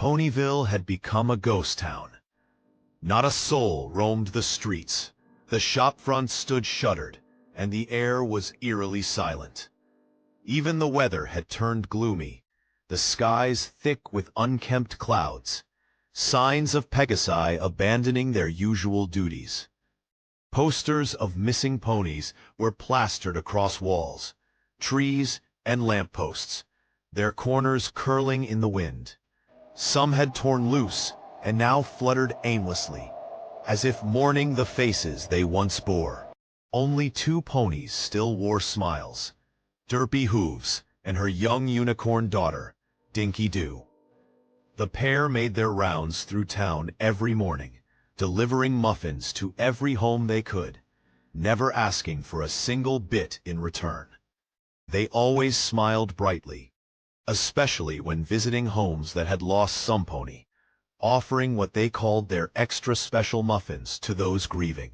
Ponyville had become a ghost town. Not a soul roamed the streets. The shop fronts stood shuttered, and the air was eerily silent. Even the weather had turned gloomy, the skies thick with unkempt clouds, signs of Pegasi abandoning their usual duties. Posters of missing ponies were plastered across walls, trees, and lampposts, their corners curling in the wind. Some had torn loose and now fluttered aimlessly, as if mourning the faces they once bore. Only two ponies still wore smiles, Derpy Hooves and her young unicorn daughter, Dinky Doo. The pair made their rounds through town every morning, delivering muffins to every home they could, never asking for a single bit in return. They always smiled brightly, especially when visiting homes that had lost some pony, offering what they called their extra special muffins to those grieving.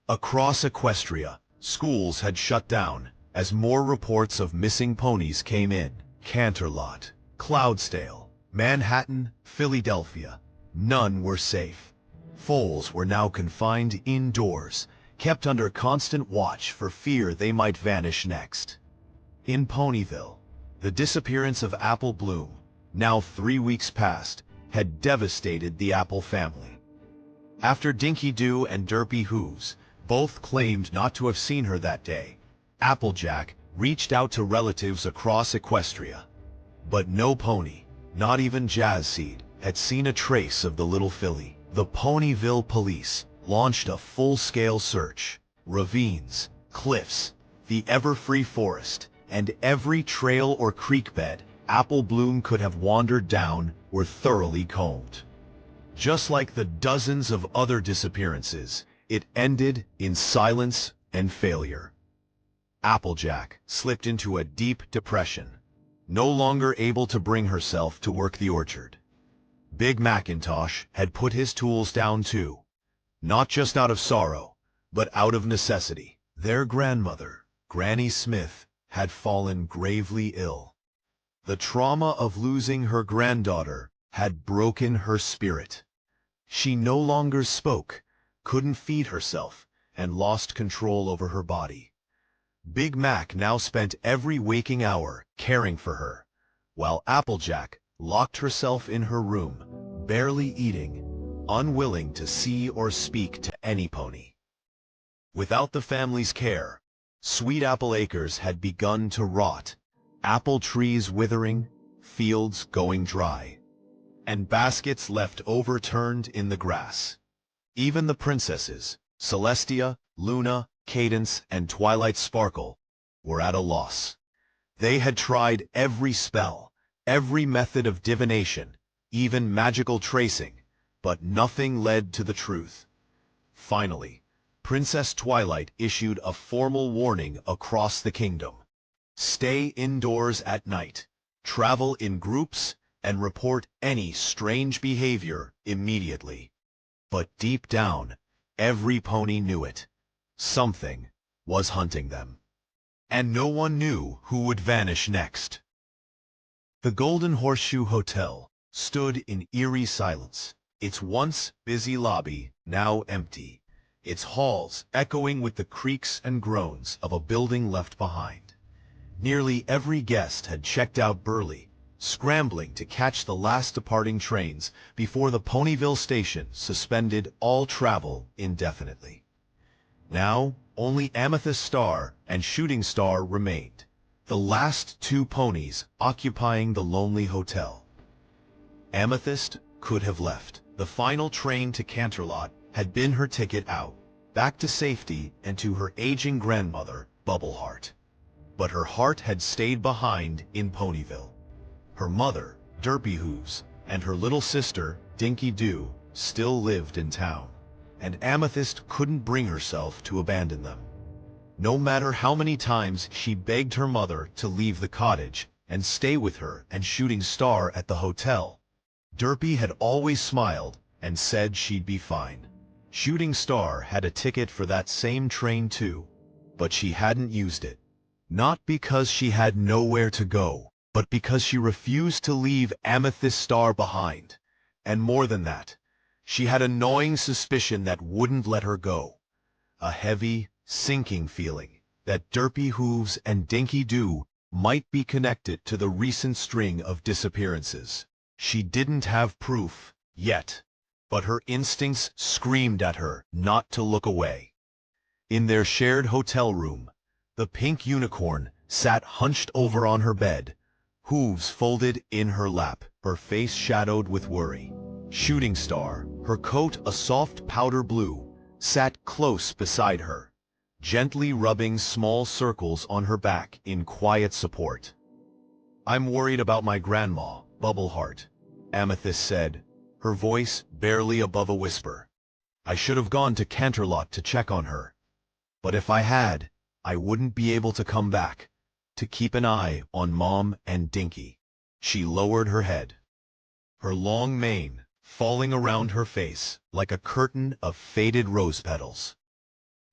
Across Equestria, schools had shut down as more reports of missing ponies came in. Canterlot, Cloudsdale, Manhattan, Philadelphia, none were safe. Foals were now confined indoors, kept under constant watch for fear they might vanish next. In Ponyville, the disappearance of Apple Bloom, now 3 weeks past, had devastated the Apple family. After Dinky Doo and Derpy Hooves both claimed not to have seen her that day, Applejack reached out to relatives across Equestria. But no pony, not even Jazzseed, had seen a trace of the little filly. The Ponyville police launched a full-scale search. Ravines, cliffs, the ever-free forest, and every trail or creek bed Apple Bloom could have wandered down were thoroughly combed. Just like the dozens of other disappearances, it ended in silence and failure. Applejack slipped into a deep depression, no longer able to bring herself to work the orchard. Big Macintosh had put his tools down too, not just out of sorrow, but out of necessity. Their grandmother, Granny Smith, had fallen gravely ill. The trauma of losing her granddaughter had broken her spirit. She no longer spoke, couldn't feed herself, and lost control over her body. Big Mac now spent every waking hour caring for her, while Applejack locked herself in her room, barely eating, unwilling to see or speak to any pony. Without the family's care, Sweet Apple Acres had begun to rot, apple trees withering, fields going dry, and baskets left overturned in the grass. Even the princesses, Celestia, Luna, Cadence, and Twilight Sparkle, were at a loss. They had tried every spell, every method of divination, even magical tracing, but nothing led to the truth. Finally, Princess Twilight issued a formal warning across the kingdom. Stay indoors at night, travel in groups, and report any strange behavior immediately. But deep down, every pony knew it. Something was hunting them. And no one knew who would vanish next. The Golden Horseshoe Hotel stood in eerie silence, its once busy lobby now empty, its halls echoing with the creaks and groans of a building left behind. Nearly every guest had checked out early, scrambling to catch the last departing trains before the Ponyville station suspended all travel indefinitely. Now, only Amethyst Star and Shooting Star remained, the last two ponies occupying the lonely hotel. Amethyst could have left. The final train to Canterlot had been her ticket out, back to safety and to her aging grandmother, Bubbleheart. But her heart had stayed behind in Ponyville. Her mother, Derpy Hooves, and her little sister, Dinky Doo, still lived in town, and Amethyst couldn't bring herself to abandon them. No matter how many times she begged her mother to leave the cottage and stay with her and Shooting Star at the hotel, Derpy had always smiled and said she'd be fine. Shooting Star had a ticket for that same train too, but she hadn't used it. Not because she had nowhere to go, but because she refused to leave Amethyst Star behind. And more than that, she had a gnawing suspicion that wouldn't let her go. A heavy, sinking feeling that Derpy Hooves and Dinky Doo might be connected to the recent string of disappearances. She didn't have proof yet, but her instincts screamed at her not to look away. In their shared hotel room, the pink unicorn sat hunched over on her bed, hooves folded in her lap, her face shadowed with worry. Shooting Star, her coat a soft powder blue, sat close beside her, gently rubbing small circles on her back in quiet support. "I'm worried about my grandma, Bubbleheart," Amethyst said, her voice barely above a whisper. "I should have gone to Canterlot to check on her. But if I had, I wouldn't be able to come back to keep an eye on Mom and Dinky." She lowered her head, her long mane falling around her face like a curtain of faded rose petals.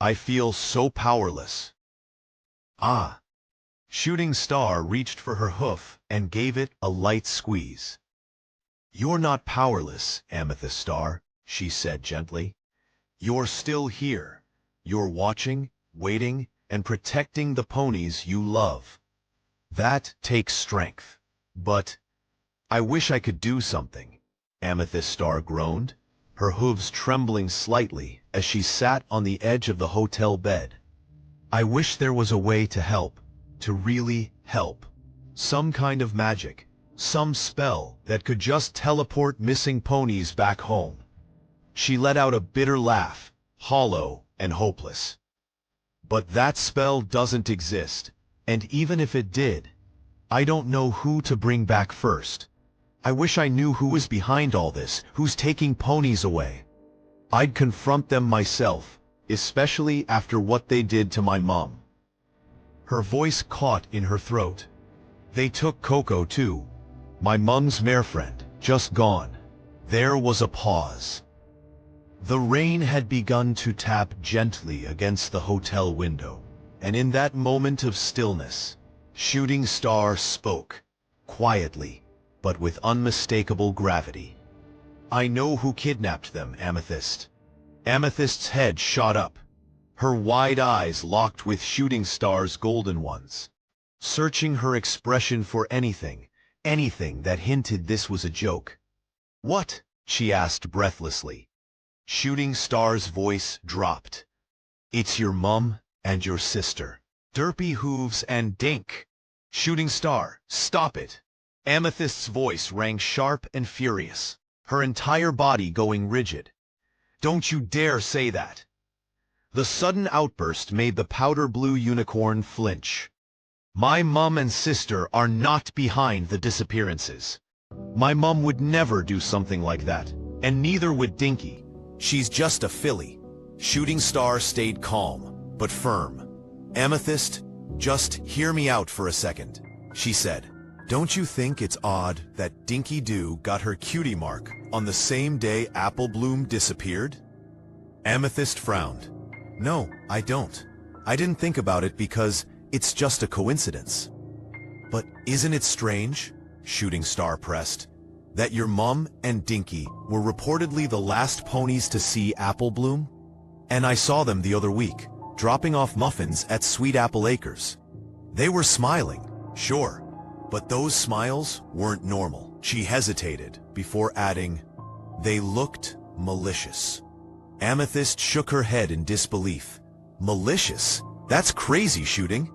"I feel so powerless." "Ah." Shooting Star reached for her hoof and gave it a light squeeze. "You're not powerless, Amethyst Star," she said gently. "You're still here. You're watching, waiting, and protecting the ponies you love. That takes strength. But I wish I could do something," Amethyst Star groaned, her hooves trembling slightly as she sat on the edge of the hotel bed. "I wish there was a way to help, to really help. Some kind of magic, some spell that could just teleport missing ponies back home." She let out a bitter laugh, hollow and hopeless. "But that spell doesn't exist, and even if it did, I don't know who to bring back first. I wish I knew who was behind all this, who's taking ponies away. I'd confront them myself, especially after what they did to my mom." Her voice caught in her throat. "They took Coco too. My mom's mare friend, just gone." There was a pause. The rain had begun to tap gently against the hotel window, and in that moment of stillness, Shooting Star spoke, quietly, but with unmistakable gravity. "I know who kidnapped them, Amethyst." Amethyst's head shot up, her wide eyes locked with Shooting Star's golden ones, searching her expression for anything that hinted this was a joke. "What?" she asked breathlessly. Shooting Star's voice dropped. "It's your mum and your sister. Derpy Hooves and Dink." "Shooting Star, stop it!" Amethyst's voice rang sharp and furious, her entire body going rigid. "Don't you dare say that!" The sudden outburst made the powder blue unicorn flinch. "My mum and sister are not behind the disappearances. My mum would never do something like that, and neither would Dinky. She's just a filly." Shooting Star stayed calm, but firm. "Amethyst, just hear me out for a second," she said. "Don't you think it's odd that Dinky Doo got her cutie mark on the same day Apple Bloom disappeared?" Amethyst frowned. "No, I don't. I didn't think about it because it's just a coincidence." "But isn't it strange," Shooting Star pressed, "that your mum and Dinky were reportedly the last ponies to see Apple Bloom? And I saw them the other week, dropping off muffins at Sweet Apple Acres. They were smiling, sure, but those smiles weren't normal." She hesitated before adding, "They looked malicious." Amethyst shook her head in disbelief. "Malicious? That's crazy, Shooting."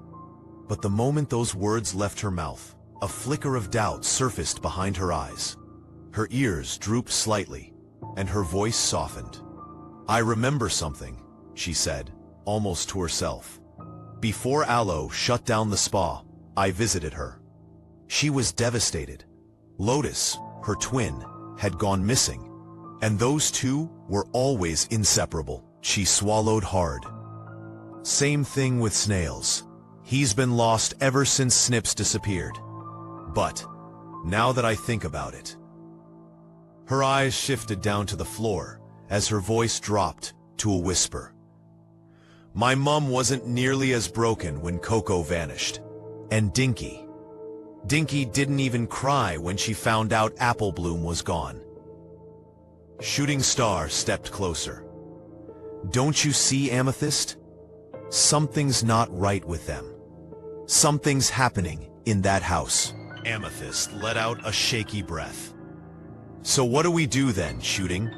But the moment those words left her mouth, a flicker of doubt surfaced behind her eyes. Her ears drooped slightly, and her voice softened. "I remember something," she said, almost to herself. "Before Aloe shut down the spa, I visited her. She was devastated. Lotus, her twin, had gone missing, and those two were always inseparable." She swallowed hard. "Same thing with Snails. He's been lost ever since Snips disappeared. But, now that I think about it..." Her eyes shifted down to the floor as her voice dropped to a whisper. "My mum wasn't nearly as broken when Coco vanished. And Dinky. Dinky didn't even cry when she found out Apple Bloom was gone. Shooting Star stepped closer. Don't you see, Amethyst? Something's not right with them. Something's happening in that house. Amethyst let out a shaky breath. So what do we do then, Shooting?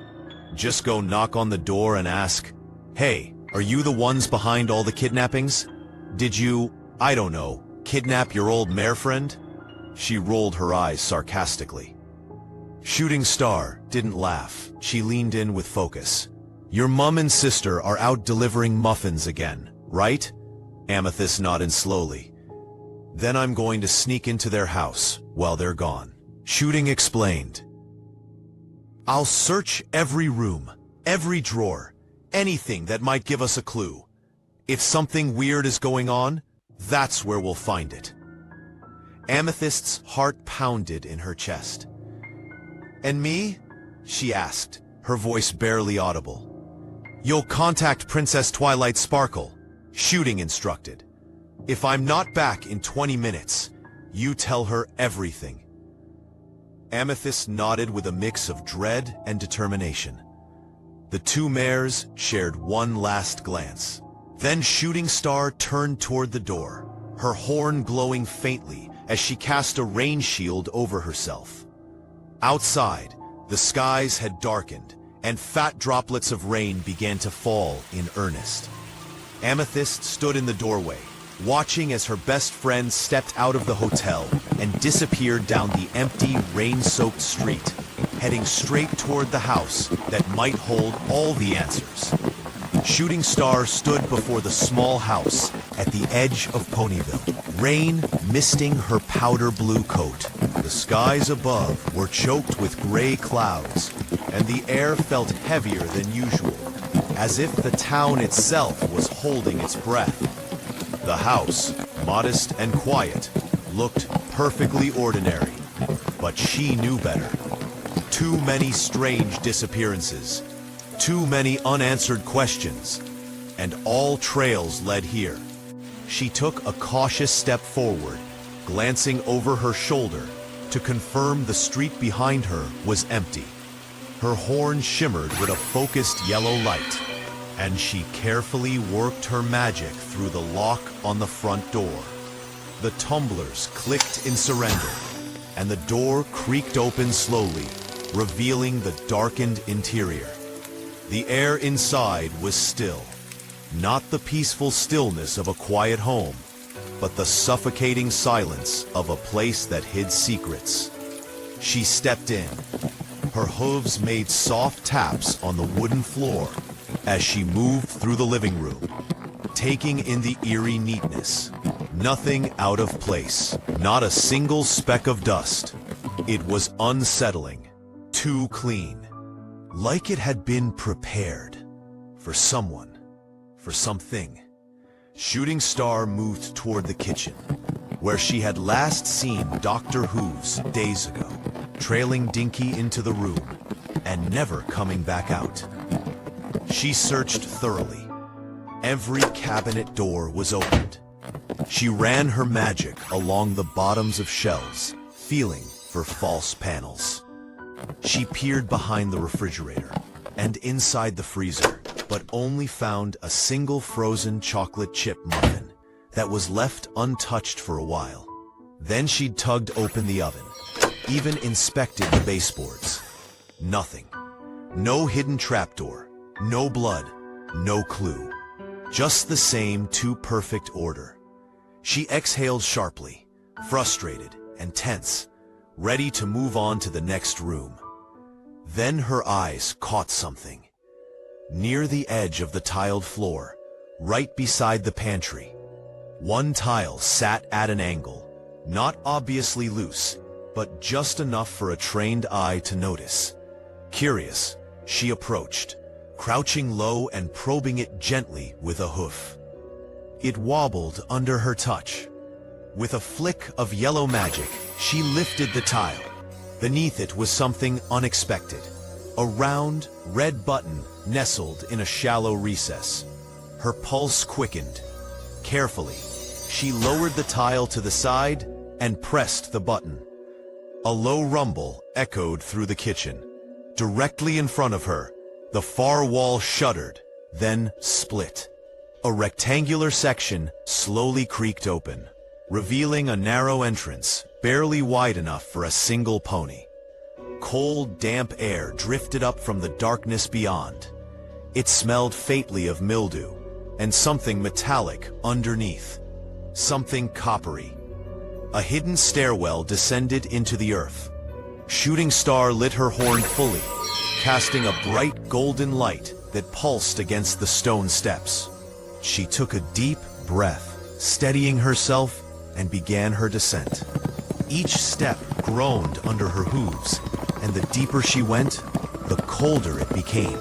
Just go knock on the door and ask, "Hey, are you the ones behind all the kidnappings? Did you, I don't know, kidnap your old mare friend?" She rolled her eyes sarcastically. Shooting Star didn't laugh. She leaned in with focus. "Your mum and sister are out delivering muffins again, right?" Amethyst nodded slowly. "Then I'm going to sneak into their house while they're gone." Shooting explained. "I'll search every room, every drawer, anything that might give us a clue. If something weird is going on, that's where we'll find it." Amethyst's heart pounded in her chest. "And me?" she asked, her voice barely audible. "You'll contact Princess Twilight Sparkle," Shooting instructed. "If I'm not back in 20 minutes, you tell her everything." Amethyst nodded with a mix of dread and determination. The two mares shared one last glance. Then Shooting Star turned toward the door, her horn glowing faintly as she cast a rain shield over herself. Outside, the skies had darkened, and fat droplets of rain began to fall in earnest. Amethyst stood in the doorway, watching as her best friend stepped out of the hotel and disappeared down the empty, rain-soaked street, heading straight toward the house that might hold all the answers. Shooting Star stood before the small house at the edge of Ponyville, rain misting her powder blue coat. The skies above were choked with gray clouds, and the air felt heavier than usual, as if the town itself was holding its breath. The house, modest and quiet, looked perfectly ordinary, but she knew better. Too many strange disappearances, too many unanswered questions, and all trails led here. She took a cautious step forward, glancing over her shoulder to confirm the street behind her was empty. Her horn shimmered with a focused yellow light, and she carefully worked her magic through the lock on the front door. The tumblers clicked in surrender, and the door creaked open slowly, revealing the darkened interior. The air inside was still, not the peaceful stillness of a quiet home, but the suffocating silence of a place that hid secrets. She stepped in. Her hooves made soft taps on the wooden floor as she moved through the living room, taking in the eerie neatness. Nothing out of place, not a single speck of dust. It was unsettling, too clean, like it had been prepared for someone, for something. Shooting Star moved toward the kitchen, where she had last seen Dr. Hooves days ago, trailing Dinky into the room and never coming back out. She searched thoroughly. Every cabinet door was opened. She ran her magic along the bottoms of shelves, feeling for false panels. She peered behind the refrigerator and inside the freezer, but only found a single frozen chocolate chip muffin that was left untouched for a while. Then she tugged open the oven, even inspected the baseboards. Nothing. No hidden trapdoor, no blood, no clue. Just the same too perfect order. She exhaled sharply, frustrated and tense, ready to move on to the next room. Then her eyes caught something. Near the edge of the tiled floor, right beside the pantry, one tile sat at an angle, not obviously loose, but just enough for a trained eye to notice. Curious, she approached, crouching low and probing it gently with a hoof. It wobbled under her touch. With a flick of yellow magic, she lifted the tile. Beneath it was something unexpected. A round, red button nestled in a shallow recess. Her pulse quickened. Carefully, she lowered the tile to the side and pressed the button. A low rumble echoed through the kitchen. Directly in front of her, the far wall shuddered, then split. A rectangular section slowly creaked open, revealing a narrow entrance, barely wide enough for a single pony. Cold, damp air drifted up from the darkness beyond. It smelled faintly of mildew, and something metallic underneath. Something coppery. A hidden stairwell descended into the earth. Shooting Star lit her horn fully, casting a bright golden light that pulsed against the stone steps. She took a deep breath, steadying herself, and began her descent. Each step groaned under her hooves, and the deeper she went, the colder it became.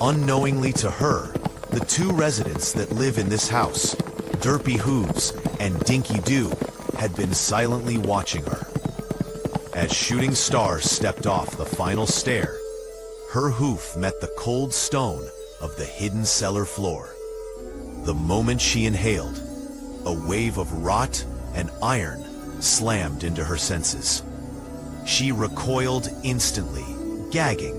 Unknowingly to her, the two residents that live in this house, Derpy Hooves and Dinky Doo, had been silently watching her. As Shooting Star stepped off the final stair, her hoof met the cold stone of the hidden cellar floor. The moment she inhaled, a wave of rot and iron slammed into her senses. She recoiled instantly, gagging.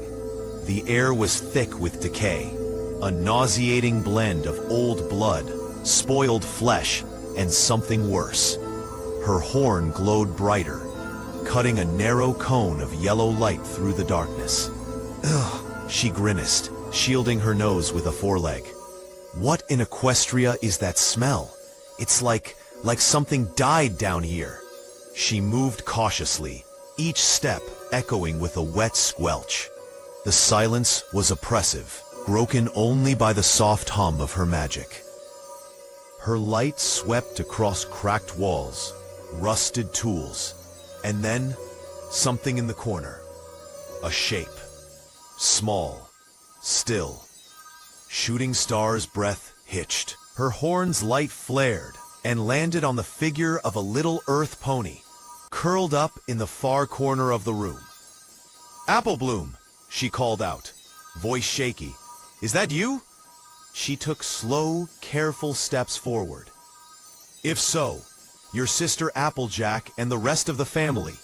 The air was thick with decay, a nauseating blend of old blood, spoiled flesh, and something worse. Her horn glowed brighter, cutting a narrow cone of yellow light through the darkness. Ugh, she grimaced, shielding her nose with a foreleg. What in Equestria is that smell? It's like something died down here. She moved cautiously, each step echoing with a wet squelch. The silence was oppressive, broken only by the soft hum of her magic. Her light swept across cracked walls, rusted tools, and then something in the corner. A shape. Small. Still. Shooting Star's breath hitched. Her horn's light flared and landed on the figure of a little earth pony, curled up in the far corner of the room. "Apple Bloom," she called out, voice shaky. "Is that you?" She took slow, careful steps forward. "If so, your sister Applejack and the rest of the family.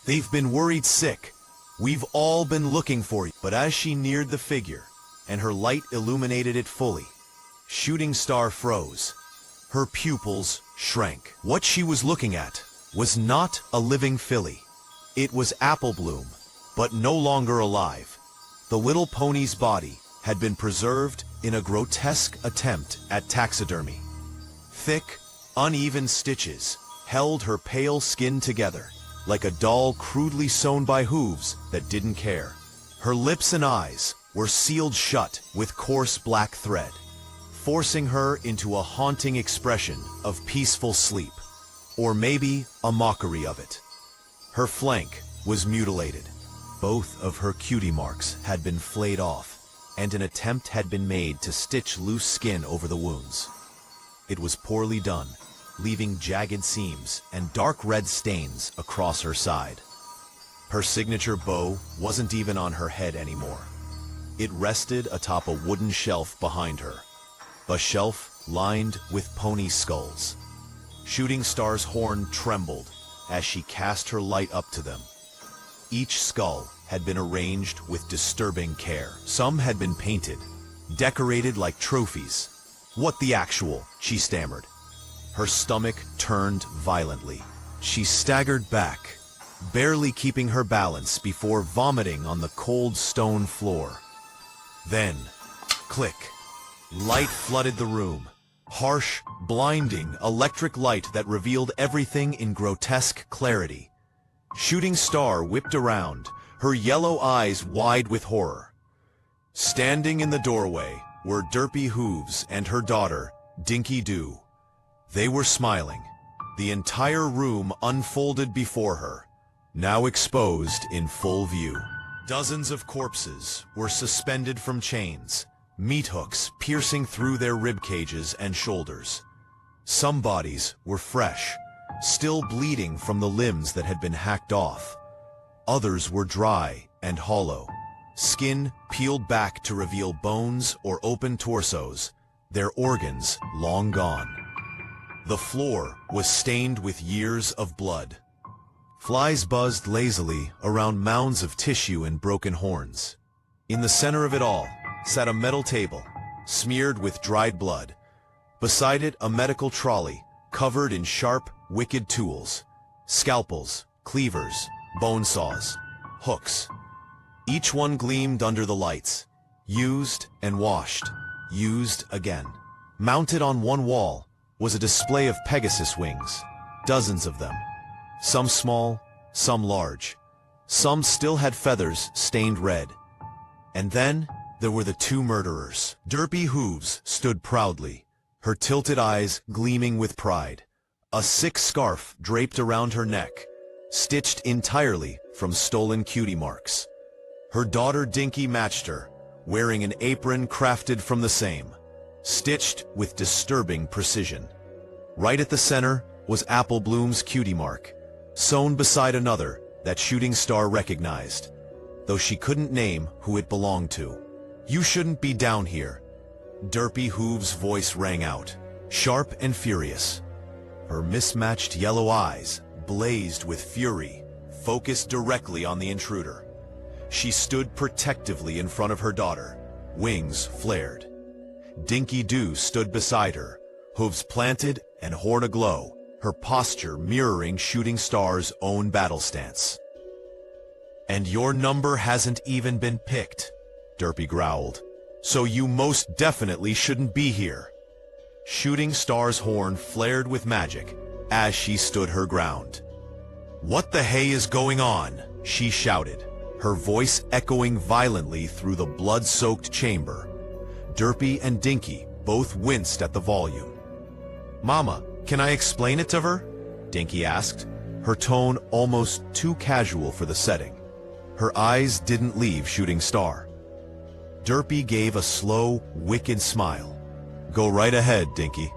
They've been worried sick. We've all been looking for you." But as she neared the figure, and her light illuminated it fully, Shooting Star froze. Her pupils shrank. What she was looking at was not a living filly. It was Apple Bloom, but no longer alive. The little pony's body had been preserved in a grotesque attempt at taxidermy. Thick, uneven stitches held her pale skin together, like a doll crudely sewn by hooves that didn't care. Her lips and eyes were sealed shut with coarse black thread, forcing her into a haunting expression of peaceful sleep, or maybe a mockery of it. Her flank was mutilated. Both of her cutie marks had been flayed off, and an attempt had been made to stitch loose skin over the wounds. It was poorly done, leaving jagged seams and dark red stains across her side. Her signature bow wasn't even on her head anymore. It rested atop a wooden shelf behind her, a shelf lined with pony skulls. Shooting Star's horn trembled as she cast her light up to them. Each skull had been arranged with disturbing care. Some had been painted, decorated like trophies. "What the actual?" she stammered. Her stomach turned violently. She staggered back, barely keeping her balance before vomiting on the cold stone floor. Then, click. Light flooded the room. Harsh, blinding, electric light that revealed everything in grotesque clarity. Shooting Star whipped around, her yellow eyes wide with horror. Standing in the doorway were Derpy Hooves and her daughter, Dinky Doo. They were smiling. The entire room unfolded before her, now exposed in full view. Dozens of corpses were suspended from chains, meat hooks piercing through their rib cages and shoulders. Some bodies were fresh, still bleeding from the limbs that had been hacked off. Others were dry and hollow, skin peeled back to reveal bones or open torsos, their organs long gone. The floor was stained with years of blood. Flies buzzed lazily around mounds of tissue and broken horns. In the center of it all sat a metal table, smeared with dried blood. Beside it, a medical trolley, covered in sharp, wicked tools. Scalpels, cleavers, bone saws, hooks. Each one gleamed under the lights, used and washed, used again. Mounted on one wall was a display of Pegasus wings, dozens of them. Some small, some large. Some still had feathers stained red. And then there were the two murderers. Derpy Hooves stood proudly, her tilted eyes gleaming with pride. A sick scarf draped around her neck, stitched entirely from stolen cutie marks. Her daughter Dinky matched her, wearing an apron crafted from the same, stitched with disturbing precision. Right at the center was Apple Bloom's cutie mark, sewn beside another that Shooting Star recognized, though she couldn't name who it belonged to. "You shouldn't be down here," Derpy Hooves' voice rang out, sharp and furious. Her mismatched yellow eyes blazed with fury, focused directly on the intruder. She stood protectively in front of her daughter, wings flared. Dinky Doo stood beside her, hooves planted and horn aglow, her posture mirroring Shooting Star's own battle stance. "And your number hasn't even been picked," Derpy growled. "So you most definitely shouldn't be here." Shooting Star's horn flared with magic as she stood her ground. "What the hay is going on?" she shouted, her voice echoing violently through the blood-soaked chamber. Derpy and Dinky both winced at the volume. "Mama, can I explain it to her?" Dinky asked, her tone almost too casual for the setting. Her eyes didn't leave Shooting Star. Derpy gave a slow, wicked smile. "Go right ahead, Dinky."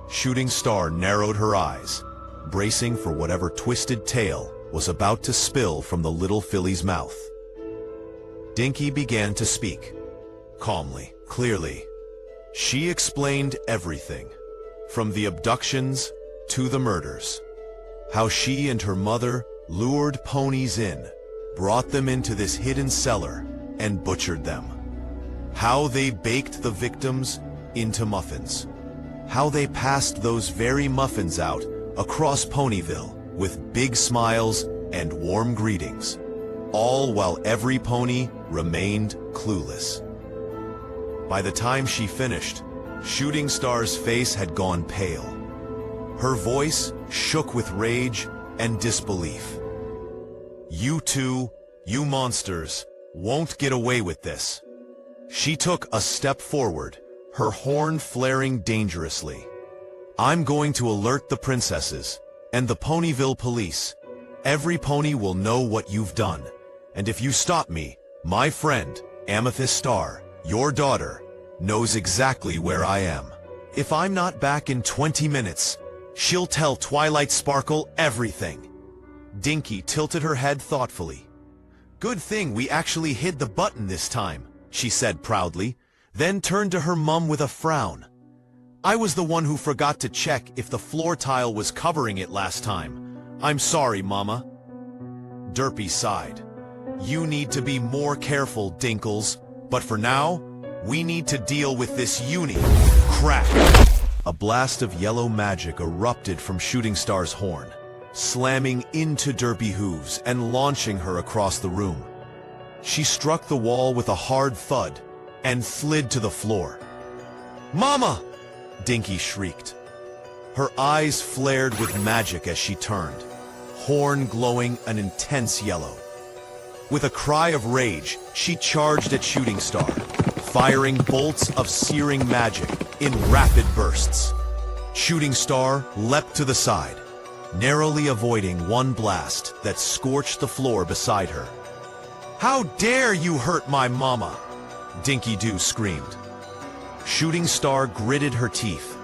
Shooting Star narrowed her eyes, bracing for whatever twisted tale was about to spill from the little filly's mouth. Dinky began to speak, calmly, clearly. She explained everything, from the abductions to the murders. How she and her mother lured ponies in, brought them into this hidden cellar, and butchered them. How they baked the victims into muffins. How they passed those very muffins out across Ponyville with big smiles and warm greetings, all while every pony remained clueless. By the time she finished, Shooting Star's face had gone pale. Her voice shook with rage and disbelief. "You two, you monsters, won't get away with this." She took a step forward, her horn flaring dangerously. "I'm going to alert the princesses and the Ponyville police. Every pony will know what you've done. And if you stop me, my friend, Amethyst Star, your daughter, knows exactly where I am. If I'm not back in 20 minutes, she'll tell Twilight Sparkle everything." Dinky tilted her head thoughtfully. "Good thing we actually hid the button this time," she said proudly, then turned to her mum with a frown. "I was the one who forgot to check if the floor tile was covering it last time. I'm sorry, Mama." Derpy sighed. "You need to be more careful, Dinkles, but for now, we need to deal with this uni." Crack! A blast of yellow magic erupted from Shooting Star's horn, slamming into Derpy Hooves and launching her across the room. She struck the wall with a hard thud and slid to the floor. "Mama!" Dinky shrieked. Her eyes flared with magic as she turned, horn glowing an intense yellow. With a cry of rage, she charged at Shooting Star, firing bolts of searing magic in rapid bursts. Shooting Star leapt to the side, narrowly avoiding one blast that scorched the floor beside her. "How dare you hurt my mama!" Dinky Doo screamed. Shooting Star gritted her teeth.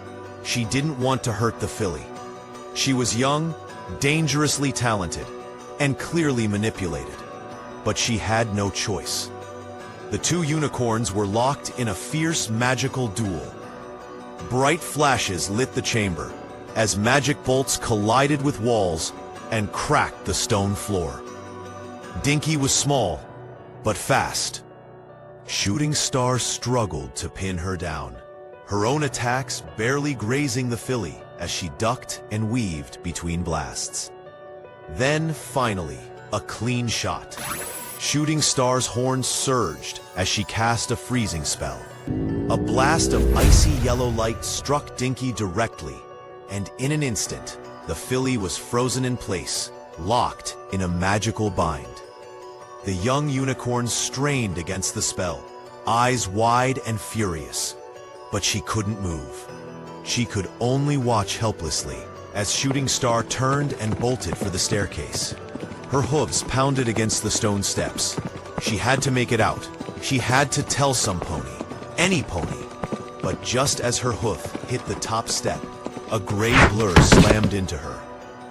She didn't want to hurt the filly. She was young, dangerously talented, and clearly manipulated. But she had no choice. The two unicorns were locked in a fierce magical duel. Bright flashes lit the chamber, as magic bolts collided with walls and cracked the stone floor. Dinky was small, but fast. Shooting Star struggled to pin her down, her own attacks barely grazing the filly as she ducked and weaved between blasts. Then, finally, a clean shot. Shooting Star's horns surged as she cast a freezing spell. A blast of icy yellow light struck Dinky directly, and in an instant, the filly was frozen in place, locked in a magical bind. The young unicorn strained against the spell, eyes wide and furious, but she couldn't move. She could only watch helplessly as Shooting Star turned and bolted for the staircase. Her hooves pounded against the stone steps. She had to make it out. She had to tell some pony, any pony. But just as her hoof hit the top step, a gray blur slammed into her.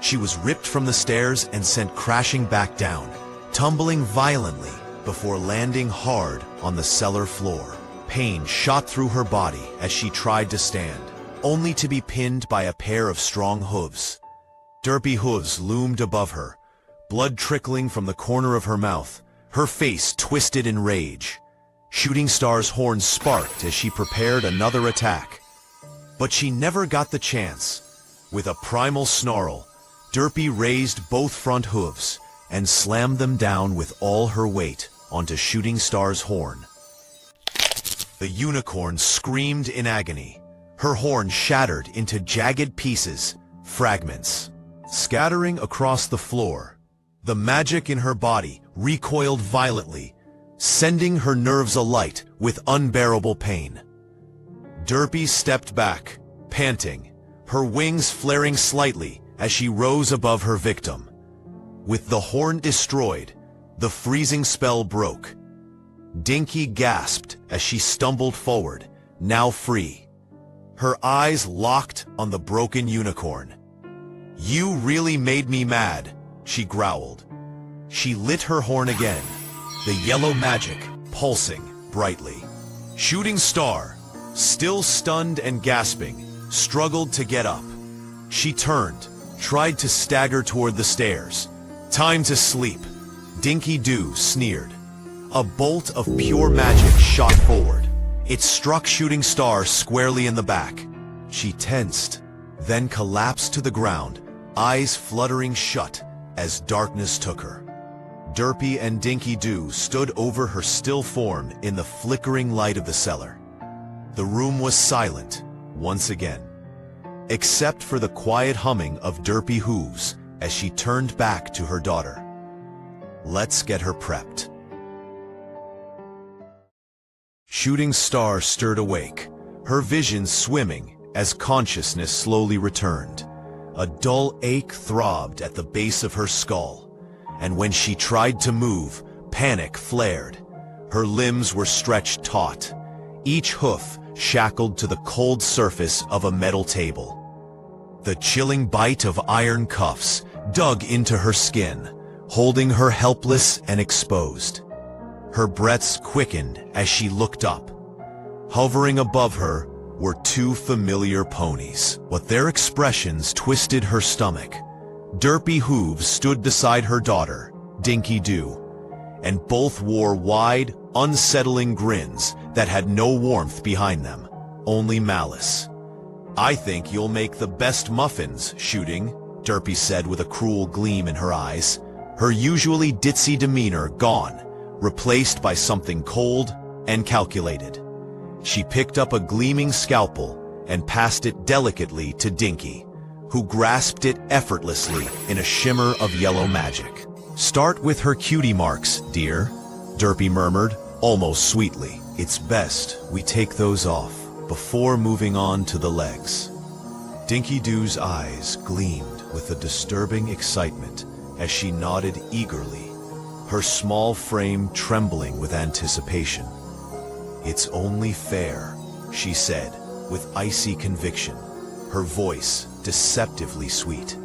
She was ripped from the stairs and sent crashing back down, tumbling violently before landing hard on the cellar floor. Pain shot through her body as she tried to stand, only to be pinned by a pair of strong hooves. Derpy hooves loomed above her, blood trickling from the corner of her mouth, her face twisted in rage. Shooting Star's horns sparked as she prepared another attack. But she never got the chance. With a primal snarl, Derpy raised both front hooves and slammed them down with all her weight onto Shooting Star's horn. The unicorn screamed in agony. Her horn shattered into jagged pieces, fragments, scattering across the floor. The magic in her body recoiled violently, sending her nerves alight with unbearable pain. Derpy stepped back, panting, her wings flaring slightly as she rose above her victim. With the horn destroyed, the freezing spell broke. Dinky gasped as she stumbled forward, now free. Her eyes locked on the broken unicorn. "You really made me mad," she growled. She lit her horn again, the yellow magic pulsing brightly. Shooting Star, still stunned and gasping, struggled to get up. She turned, tried to stagger toward the stairs. "Time to sleep," Dinky Doo sneered. A bolt of pure magic shot forward. It struck Shooting Star squarely in the back. She tensed, then collapsed to the ground, eyes fluttering shut as darkness took her. Derpy and Dinky Doo stood over her still form in the flickering light of the cellar. The room was silent, once again, except for the quiet humming of Derpy hooves as she turned back to her daughter. "Let's get her prepped." Shooting Star stirred awake, her vision swimming as consciousness slowly returned. A dull ache throbbed at the base of her skull, and when she tried to move, panic flared. Her limbs were stretched taut, each hoof shackled to the cold surface of a metal table. The chilling bite of iron cuffs dug into her skin, holding her helpless and exposed. Her breaths quickened as she looked up. Hovering above her were two familiar ponies, but their expressions twisted her stomach. Derpy hooves stood beside her daughter, Dinky Doo, and both wore wide, unsettling grins that had no warmth behind them, only malice. "I think you'll make the best muffins, Shooting," Derpy said with a cruel gleam in her eyes, her usually ditzy demeanor gone, replaced by something cold and calculated. She picked up a gleaming scalpel and passed it delicately to Dinky, who grasped it effortlessly in a shimmer of yellow magic. "Start with her cutie marks, dear," Derpy murmured, almost sweetly. "It's best we take those off before moving on to the legs." Dinky Doo's eyes gleamed with a disturbing excitement as she nodded eagerly, her small frame trembling with anticipation. "It's only fair," she said with icy conviction, her voice deceptively sweet.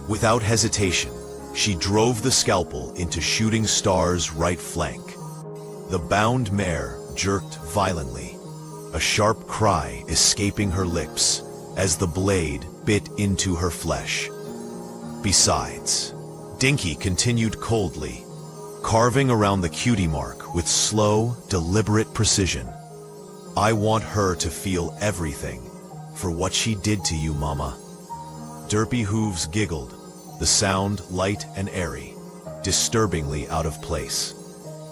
Without hesitation, she drove the scalpel into Shooting Star's right flank. The bound mare jerked violently, a sharp cry escaping her lips as the blade bit into her flesh. Besides, Dinky continued coldly, carving around the cutie mark with slow, deliberate precision. I want her to feel everything for what she did to you, Mama. Derpy Hooves giggled, the sound light and airy, disturbingly out of place.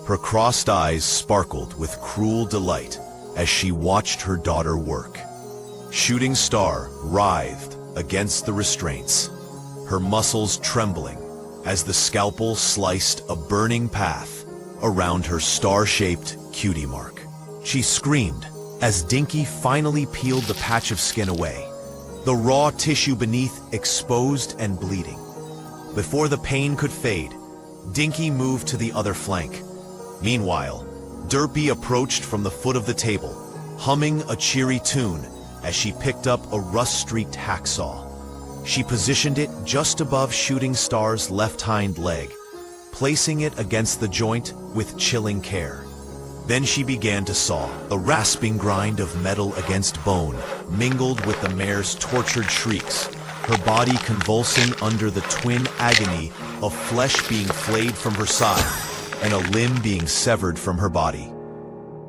Her crossed eyes sparkled with cruel delight as she watched her daughter work. Shooting Star writhed against the restraints, her muscles trembling as the scalpel sliced a burning path around her star-shaped cutie mark. She screamed as Dinky finally peeled the patch of skin away, the raw tissue beneath exposed and bleeding. Before the pain could fade, Dinky moved to the other flank. Meanwhile, Derpy approached from the foot of the table, humming a cheery tune as she picked up a rust-streaked hacksaw. She positioned it just above Shooting Star's left hind leg, placing it against the joint with chilling care. Then she began to saw. The rasping grind of metal against bone mingled with the mare's tortured shrieks, her body convulsing under the twin agony of flesh being flayed from her side and a limb being severed from her body.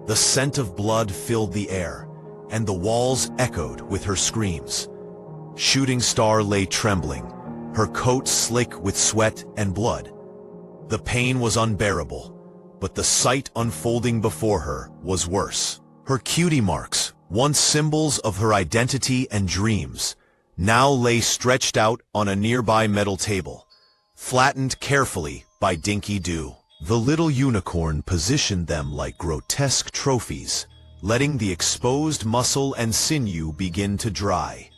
The scent of blood filled the air, and the walls echoed with her screams. Shooting Star lay trembling, her coat slick with sweat and blood. The pain was unbearable, but the sight unfolding before her was worse. Her cutie marks, once symbols of her identity and dreams, now lay stretched out on a nearby metal table, flattened carefully by Dinky Doo. The little unicorn positioned them like grotesque trophies, letting the exposed muscle and sinew begin to dry.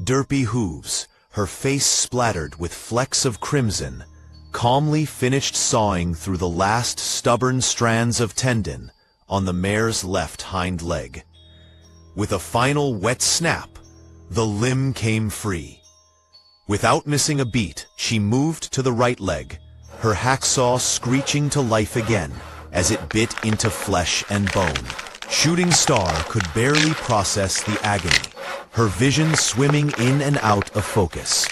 Derpy Hooves, her face splattered with flecks of crimson, calmly finished sawing through the last stubborn strands of tendon on the mare's left hind leg. With a final wet snap, the limb came free. Without missing a beat, she moved to the right leg, her hacksaw screeching to life again as it bit into flesh and bone. Shooting Star could barely process the agony, her vision swimming in and out of focus.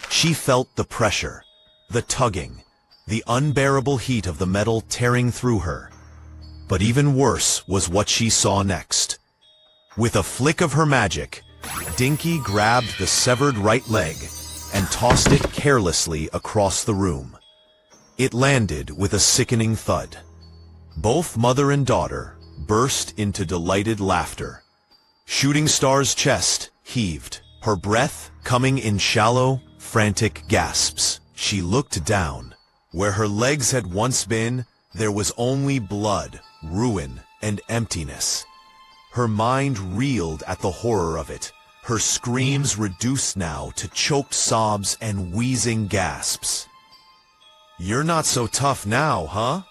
She felt the pressure, the tugging, the unbearable heat of the metal tearing through her. But even worse was what she saw next. With a flick of her magic, Dinky grabbed the severed right leg and tossed it carelessly across the room. It landed with a sickening thud. Both mother and daughter burst into delighted laughter. Shooting Star's chest heaved, her breath coming in shallow, frantic gasps. She looked down. Where her legs had once been, there was only blood, ruin, and emptiness. Her mind reeled at the horror of it, her screams reduced now to choked sobs and wheezing gasps. "You're not so tough now, huh?"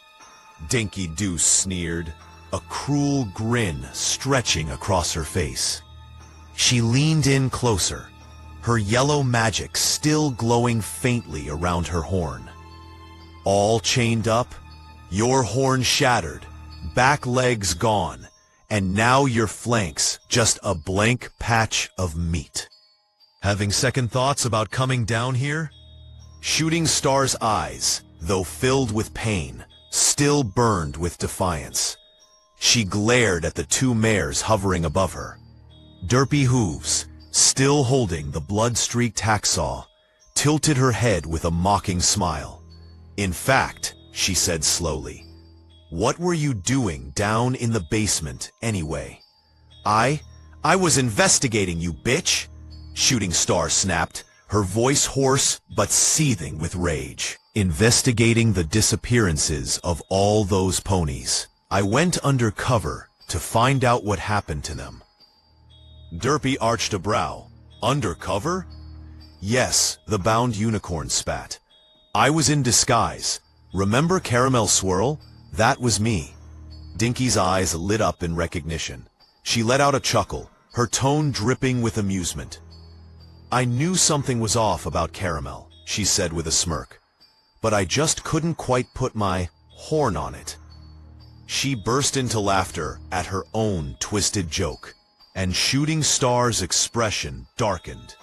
Dinky Doo sneered, a cruel grin stretching across her face. She leaned in closer, her yellow magic still glowing faintly around her horn. "All chained up, your horn shattered, back legs gone, and now your flanks just a blank patch of meat. Having second thoughts about coming down here?" Shooting Star's eyes, though filled with pain, still burned with defiance. She glared at the two mares hovering above her. Derpy Hooves, still holding the blood-streaked hacksaw, tilted her head with a mocking smile. "In fact," she said slowly, "what were you doing down in the basement anyway?" I was investigating, you bitch!" Shooting Star snapped, her voice hoarse but seething with rage. "Investigating the disappearances of all those ponies. I went undercover to find out what happened to them." Derpy arched a brow. "Undercover?" "Yes," the bound unicorn spat. "I was in disguise. Remember Caramel Swirl? That was me." Dinky's eyes lit up in recognition. She let out a chuckle, her tone dripping with amusement. "I knew something was off about Caramel," she said with a smirk, "but I just couldn't quite put my horn on it." She burst into laughter at her own twisted joke, and Shooting Star's expression darkened.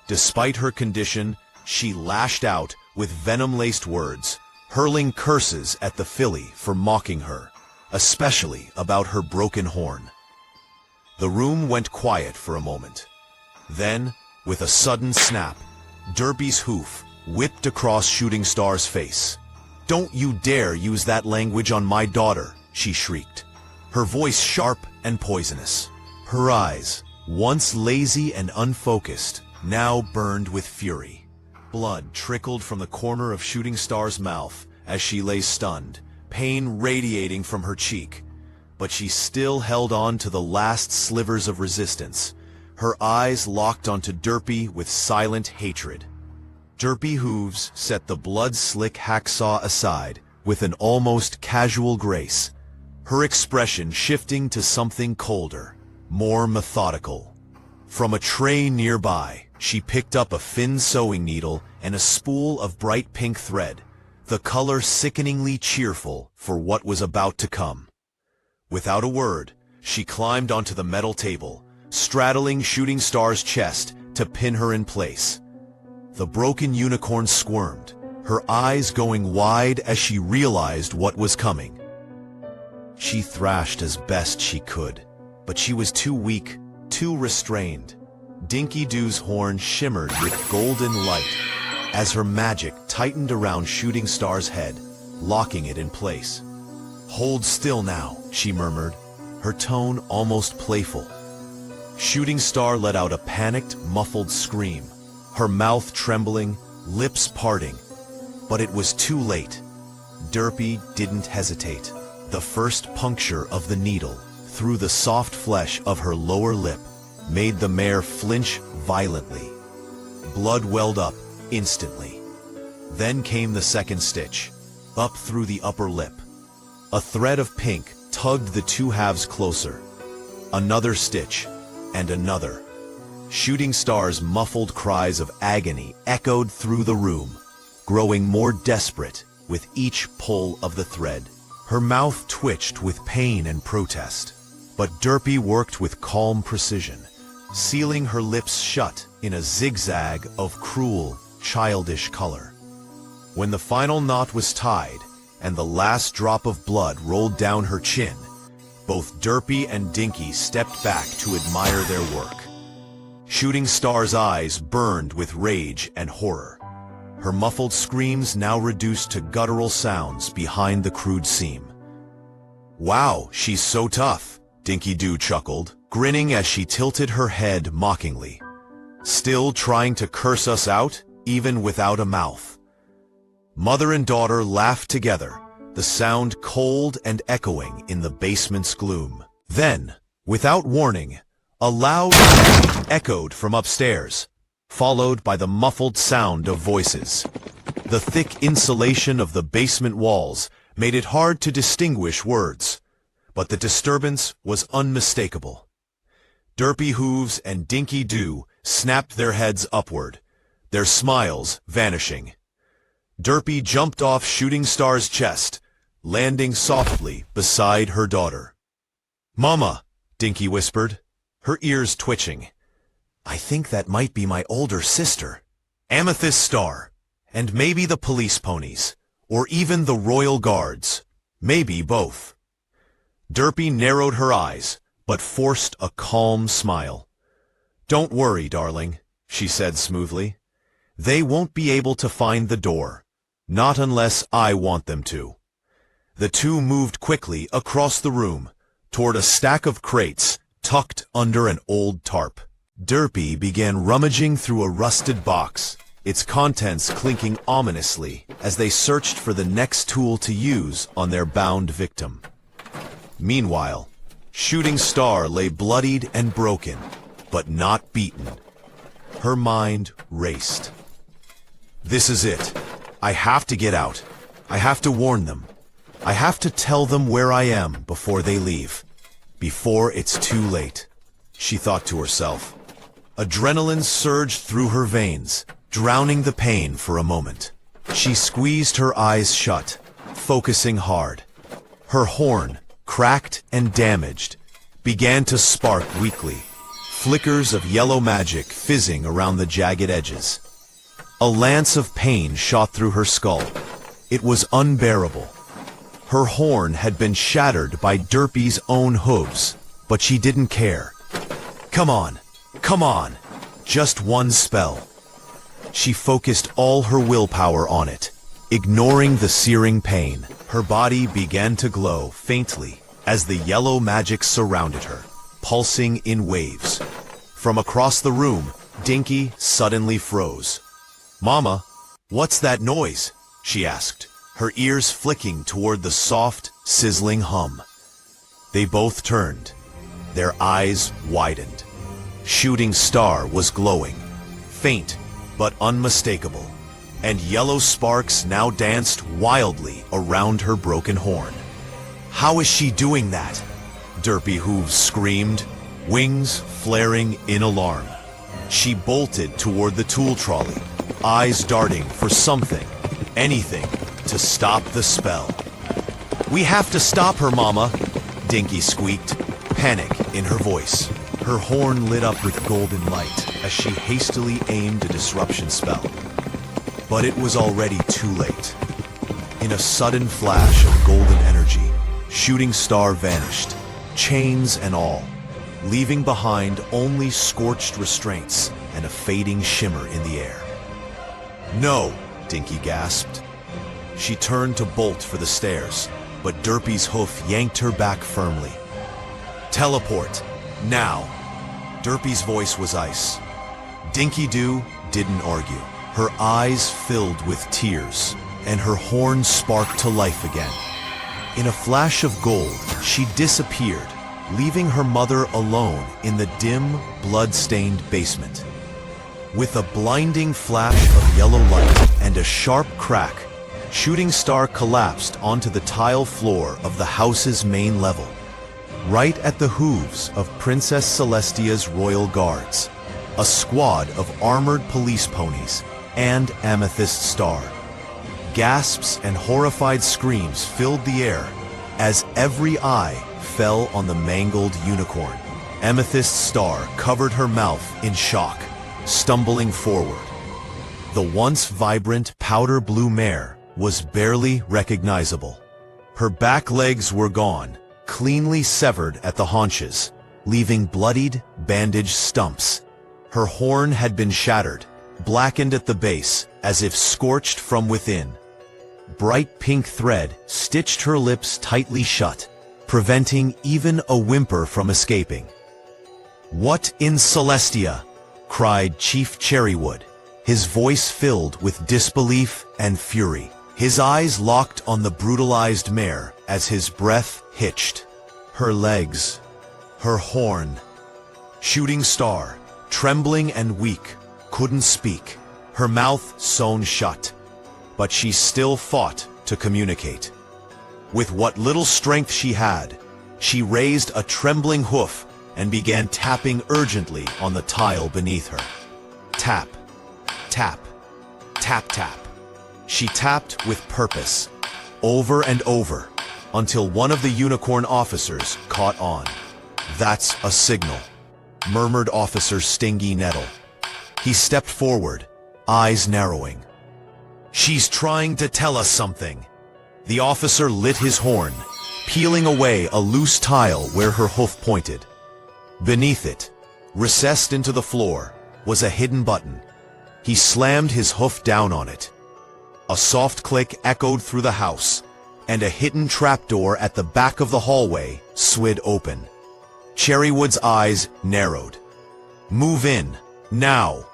Despite her condition, she lashed out with venom-laced words, hurling curses at the filly for mocking her, especially about her broken horn. The room went quiet for a moment. Then, with a sudden snap, Derpy's hoof whipped across Shooting Star's face. "Don't you dare use that language on my daughter," she shrieked, her voice sharp and poisonous. Her eyes, once lazy and unfocused, now burned with fury. Blood trickled from the corner of Shooting Star's mouth as she lay stunned, pain radiating from her cheek. But she still held on to the last slivers of resistance, her eyes locked onto Derpy with silent hatred. Derpy hooves set the blood-slick hacksaw aside with an almost casual grace, her expression shifting to something colder, more methodical. From a tray nearby, she picked up a thin sewing needle and a spool of bright pink thread, the color sickeningly cheerful for what was about to come. Without a word, she climbed onto the metal table, straddling Shooting Star's chest to pin her in place. The broken unicorn squirmed, her eyes going wide as she realized what was coming. She thrashed as best she could, but she was too weak, too restrained. Dinky Doo's horn shimmered with golden light as her magic tightened around Shooting Star's head, locking it in place. "Hold still now," she murmured, her tone almost playful. Shooting Star let out a panicked, muffled scream, her mouth trembling, lips parting. But it was too late. Derpy didn't hesitate. The first puncture of the needle through the soft flesh of her lower lip made the mare flinch violently. Blood welled up instantly. Then came the second stitch, up through the upper lip. A thread of pink tugged the two halves closer. Another stitch, and another. Shooting Star's muffled cries of agony echoed through the room, growing more desperate with each pull of the thread. Her mouth twitched with pain and protest, but Derpy worked with calm precision, sealing her lips shut in a zigzag of cruel, childish color. When the final knot was tied and the last drop of blood rolled down her chin, both Derpy and Dinky stepped back to admire their work. Shooting Star's eyes burned with rage and horror, her muffled screams now reduced to guttural sounds behind the crude seam. "Wow, she's so tough," Dinky Doo chuckled, grinning as she tilted her head mockingly. "Still trying to curse us out, even without a mouth." Mother and daughter laughed together, the sound cold and echoing in the basement's gloom. Then, without warning, a loud bang echoed from upstairs, followed by the muffled sound of voices. The thick insulation of the basement walls made it hard to distinguish words, but the disturbance was unmistakable. Derpy hooves and Dinky Doo snapped their heads upward, their smiles vanishing. Derpy jumped off Shooting Star's chest, landing softly beside her daughter. "Mama," Dinky whispered, her ears twitching. "I think that might be my older sister. Amethyst Star, and maybe the police ponies, or even the royal guards. Maybe both." Derpy narrowed her eyes, but forced a calm smile. "Don't worry, darling," she said smoothly. "They won't be able to find the door. Not unless I want them to." The two moved quickly across the room, toward a stack of crates tucked under an old tarp. Derpy began rummaging through a rusted box, its contents clinking ominously as they searched for the next tool to use on their bound victim. Meanwhile, Shooting Star lay bloodied and broken, but not beaten. Her mind raced. "This is it. I have to get out. I have to warn them. I have to tell them where I am before they leave. Before it's too late," she thought to herself. Adrenaline surged through her veins, drowning the pain for a moment. She squeezed her eyes shut, focusing hard. Her horn, cracked and damaged, began to spark weakly, flickers of yellow magic fizzing around the jagged edges. A lance of pain shot through her skull. It was unbearable. Her horn had been shattered by Derpy's own hooves, but she didn't care. Come on, come on, just one spell. She focused all her willpower on it, ignoring the searing pain. Her body began to glow faintly as the yellow magic surrounded her, pulsing in waves. From across the room, Dinky suddenly froze. "Mama, what's that noise?" she asked, her ears flicking toward the soft, sizzling hum. They both turned. Their eyes widened. Shooting Star was glowing, faint but unmistakable, and yellow sparks now danced wildly around her broken horn. "How is she doing that?" Derpy Hooves screamed, wings flaring in alarm. She bolted toward the tool trolley, eyes darting for something, anything, to stop the spell. "We have to stop her, Mama," Dinky squeaked, panic in her voice. Her horn lit up with golden light as she hastily aimed a disruption spell. But it was already too late. In a sudden flash of golden energy, Shooting Star vanished, chains and all, leaving behind only scorched restraints and a fading shimmer in the air. "No," Dinky gasped. She turned to bolt for the stairs, but Derpy's hoof yanked her back firmly. "Teleport, now!" Derpy's voice was ice. Dinky Doo didn't argue. Her eyes filled with tears, and her horn sparked to life again. In a flash of gold, she disappeared, leaving her mother alone in the dim, blood-stained basement. With a blinding flash of yellow light and a sharp crack, Shooting Star collapsed onto the tile floor of the house's main level, right at the hooves of Princess Celestia's royal guards, a squad of armored police ponies, and Amethyst Star. Gasps and horrified screams filled the air as every eye fell on the mangled unicorn. Amethyst Star covered her mouth in shock, stumbling forward. The once vibrant powder blue mare was barely recognizable. Her back legs were gone, cleanly severed at the haunches, leaving bloodied, bandaged stumps. Her horn had been shattered, blackened at the base, as if scorched from within. Bright pink thread stitched her lips tightly shut, preventing even a whimper from escaping. "What in Celestia?" cried Chief Cherrywood, his voice filled with disbelief and fury. His eyes locked on the brutalized mare as his breath hitched. Her legs, her horn. Shooting Star, trembling and weak, couldn't speak, her mouth sewn shut. But she still fought to communicate. With what little strength she had, she raised a trembling hoof and began tapping urgently on the tile beneath her. Tap, tap, tap, tap. She tapped with purpose, over and over, until one of the unicorn officers caught on. "That's a signal," murmured Officer Stingy Nettle. He stepped forward, eyes narrowing. "She's trying to tell us something." The officer lit his horn, peeling away a loose tile where her hoof pointed. Beneath it, recessed into the floor, was a hidden button. He slammed his hoof down on it. A soft click echoed through the house, and a hidden trapdoor at the back of the hallway slid open. Cherrywood's eyes narrowed. "Move in, now."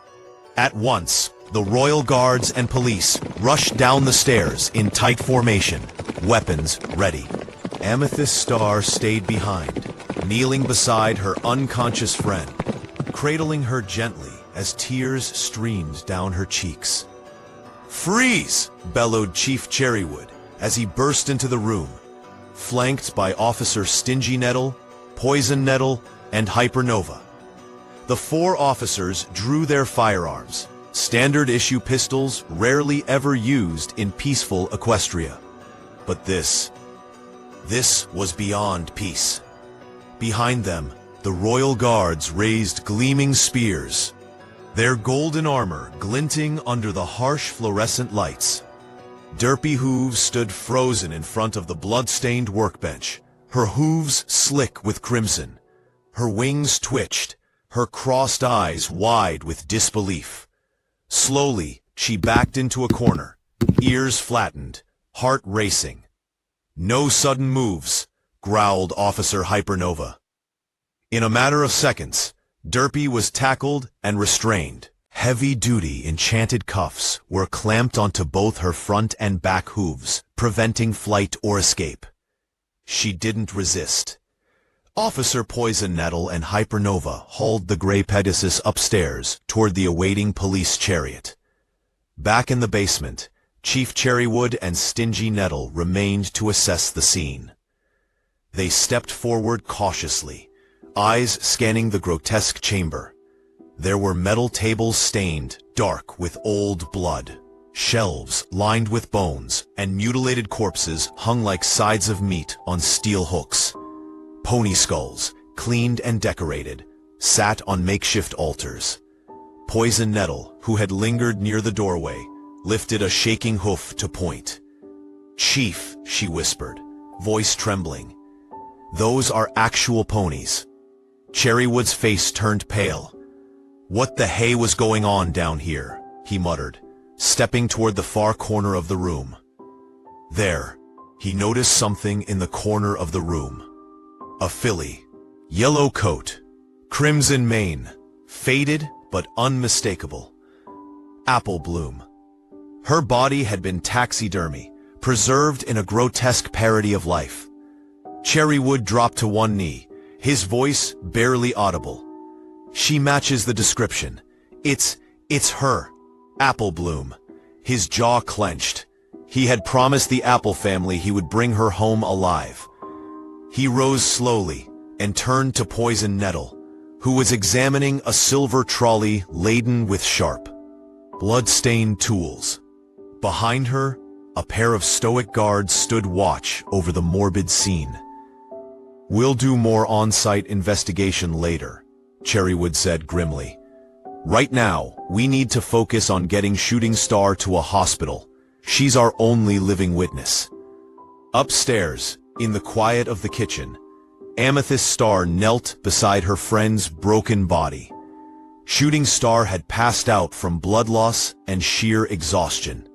At once, the royal guards and police rushed down the stairs in tight formation, weapons ready. Amethyst Star stayed behind, kneeling beside her unconscious friend, cradling her gently as tears streamed down her cheeks. "Freeze!" bellowed Chief Cherrywood as he burst into the room, flanked by Officer Stingy Nettle, Poison Nettle, and Hypernova. The four officers drew their firearms, standard-issue pistols rarely ever used in peaceful Equestria. But this was beyond peace. Behind them, The royal guards raised gleaming spears, their golden armor glinting under the harsh fluorescent lights. Derpy Hooves stood frozen in front of the blood-stained workbench, her hooves slick with crimson. Her wings twitched, her crossed eyes wide with disbelief. Slowly, she backed into a corner, ears flattened, heart racing. "No sudden moves," growled Officer Hypernova. In a matter of seconds, Derpy was tackled and restrained. Heavy-duty enchanted cuffs were clamped onto both her front and back hooves, preventing flight or escape. She didn't resist. Officer Poison Nettle and Hypernova hauled the gray Pegasus upstairs toward the awaiting police chariot. Back in the basement, Chief Cherrywood and Stingy Nettle remained to assess the scene. They stepped forward cautiously, eyes scanning the grotesque chamber. There were metal tables stained dark with old blood, shelves lined with bones, and mutilated corpses hung like sides of meat on steel hooks. Pony skulls, cleaned and decorated, sat on makeshift altars. Poison Nettle, who had lingered near the doorway, lifted a shaking hoof to point. "Chief," she whispered, voice trembling. "Those are actual ponies." Cherrywood's face turned pale. "What the hay was going on down here?" he muttered, stepping toward the far corner of the room. There, he noticed something in the corner of the room. A filly. Yellow coat, crimson mane, faded but unmistakable. Apple bloom. Her body had been taxidermy, preserved in a grotesque parody of life. Cherrywood dropped to one knee, his voice barely audible. "She matches the description. It's her. Apple bloom." His jaw clenched. He had promised the Apple family he would bring her home alive. He rose slowly and turned to Poison Nettle, who was examining a silver trolley laden with sharp, blood-stained tools. Behind her, a pair of stoic guards stood watch over the morbid scene. "We'll do more on-site investigation later," Cherrywood said grimly. "Right now, we need to focus on getting Shooting Star to a hospital. She's our only living witness." Upstairs, in the quiet of the kitchen, Amethyst Star knelt beside her friend's broken body. Shooting Star had passed out from blood loss and sheer exhaustion.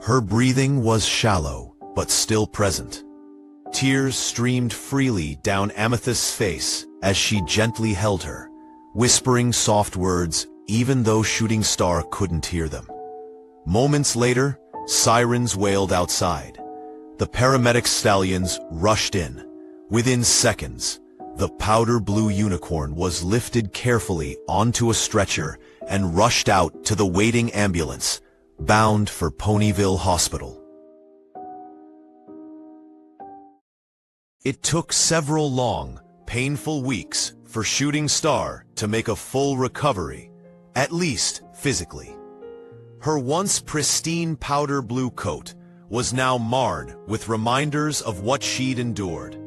Her breathing was shallow, but still present. Tears streamed freely down Amethyst's face as she gently held her, whispering soft words even though Shooting Star couldn't hear them. Moments later, sirens wailed outside. The paramedic stallions rushed in. Within seconds, the powder blue unicorn was lifted carefully onto a stretcher and rushed out to the waiting ambulance, bound for Ponyville Hospital. It took several long, painful weeks for Shooting Star to make a full recovery, at least physically. Her once pristine powder blue coat was now marred with reminders of what she'd endured.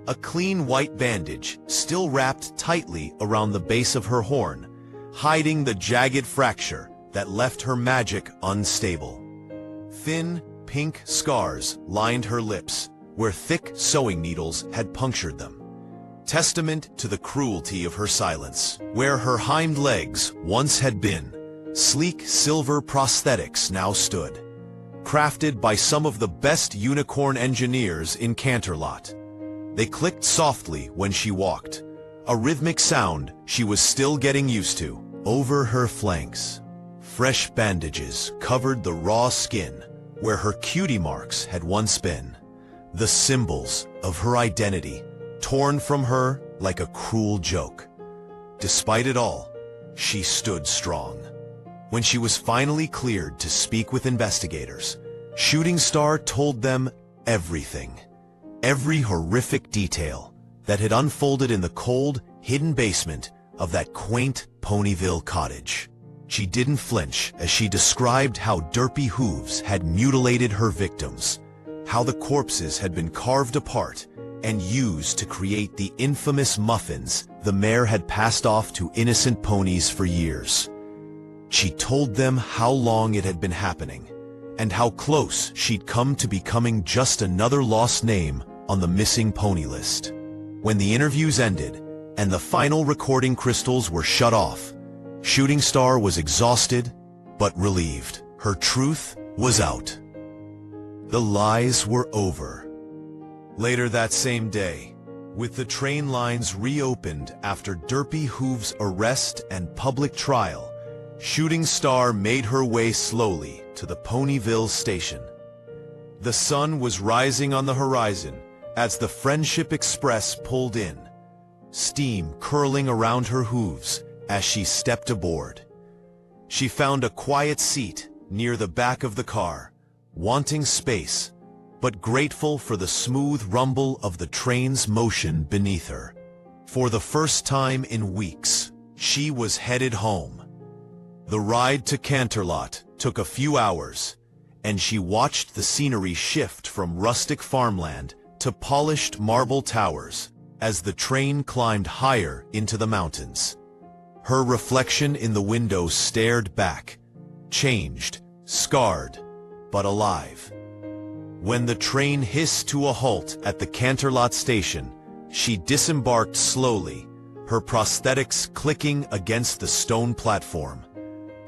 A clean white bandage still wrapped tightly around the base of her horn, hiding the jagged fracture that left her magic unstable. Thin, pink scars lined her lips, where thick sewing needles had punctured them. Testament to the cruelty of her silence. Where her hind legs once had been, sleek silver prosthetics now stood, crafted by some of the best unicorn engineers in Canterlot. They clicked softly when she walked, a rhythmic sound she was still getting used to. Over her flanks, fresh bandages covered the raw skin where her cutie marks had once been, the symbols of her identity torn from her like a cruel joke. Despite it all, she stood strong. When she was finally cleared to speak with investigators, Shooting Star told them everything. Every horrific detail that had unfolded in the cold, hidden basement of that quaint Ponyville cottage. She didn't flinch as she described how Derpy Hooves had mutilated her victims, how the corpses had been carved apart and used to create the infamous muffins the mayor had passed off to innocent ponies for years. She told them how long it had been happening, and how close she'd come to becoming just another lost name on the missing pony list. When the interviews ended, and the final recording crystals were shut off, Shooting Star was exhausted, but relieved. Her truth was out. The lies were over. Later that same day, with the train lines reopened after Derpy Hoove's arrest and public trial, Shooting Star made her way slowly to the Ponyville station. The sun was rising on the horizon as the Friendship Express pulled in, steam curling around her hooves as she stepped aboard. She found a quiet seat near the back of the car, wanting space, but grateful for the smooth rumble of the train's motion beneath her. For the first time in weeks, she was headed home. The ride to Canterlot took a few hours, and she watched the scenery shift from rustic farmland to polished marble towers as the train climbed higher into the mountains. Her reflection in the window stared back, changed, scarred, but alive. When the train hissed to a halt at the Canterlot station, she disembarked slowly, her prosthetics clicking against the stone platform.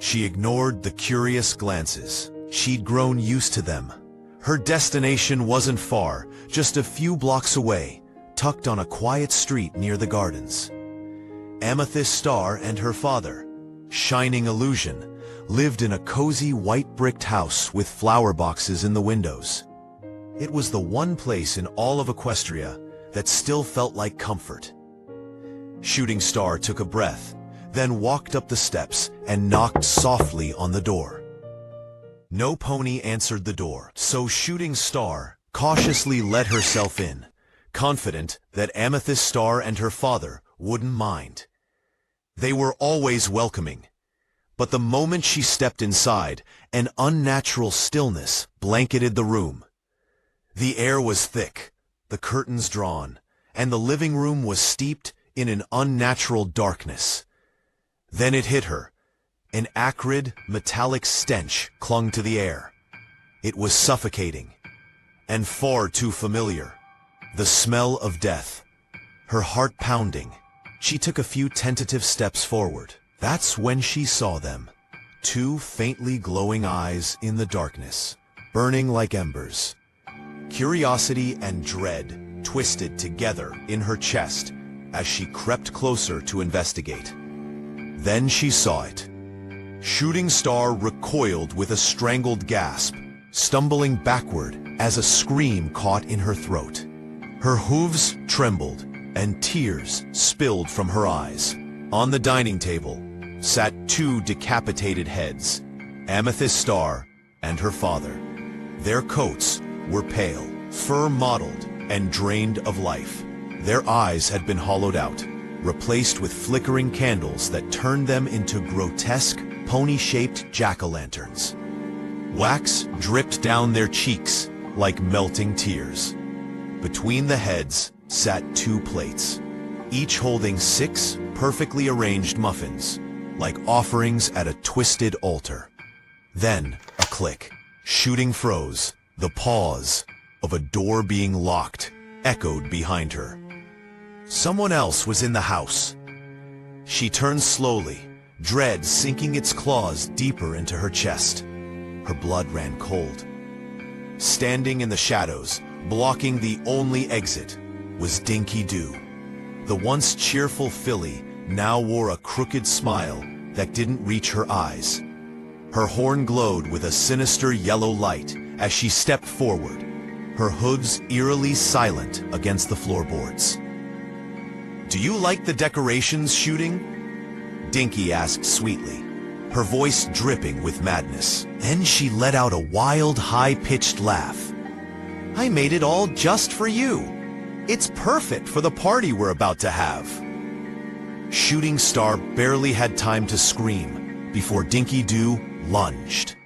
She ignored the curious glances. She'd grown used to them. Her destination wasn't far, just a few blocks away, tucked on a quiet street near the gardens. Amethyst Star and her father, Shining Illusion, lived in a cozy white-bricked house with flower boxes in the windows. It was the one place in all of Equestria that still felt like comfort. Shooting Star took a breath, then walked up the steps and knocked softly on the door. No pony answered the door, so Shooting Star cautiously let herself in, confident that Amethyst Star and her father wouldn't mind. They were always welcoming, but the moment she stepped inside, an unnatural stillness blanketed the room. The air was thick, the curtains drawn, and the living room was steeped in an unnatural darkness. Then it hit her. An acrid, metallic stench clung to the air. It was suffocating, and far too familiar. The smell of death. Her heart pounding. She took a few tentative steps forward. That's when she saw them. Two faintly glowing eyes in the darkness, burning like embers. Curiosity and dread twisted together in her chest as she crept closer to investigate. Then she saw it. Shooting Star recoiled with a strangled gasp, stumbling backward as a scream caught in her throat. Her hooves trembled, and tears spilled from her eyes. On the dining table sat two decapitated heads, Amethyst Star and her father. Their coats were pale, fur-mottled, and drained of life. Their eyes had been hollowed out, replaced with flickering candles that turned them into grotesque, pony-shaped jack-o'-lanterns. Wax dripped down their cheeks like melting tears. Between the heads sat two plates, each holding 6 perfectly arranged muffins, like offerings at a twisted altar. Then, a click. Shooting froze. The pause of a door being locked echoed behind her. Someone else was in the house. She turned slowly, dread sinking its claws deeper into her chest. Her blood ran cold. Standing in the shadows, blocking the only exit, was Dinky Doo. The once cheerful filly now wore a crooked smile that didn't reach her eyes. Her horn glowed with a sinister yellow light as she stepped forward, her hooves eerily silent against the floorboards. "Do you like the decorations, Shooting?" Dinky asked sweetly, her voice dripping with madness. Then she let out a wild, high-pitched laugh. "I made it all just for you. It's perfect for the party we're about to have." Shooting Star barely had time to scream before Dinky Doo lunged.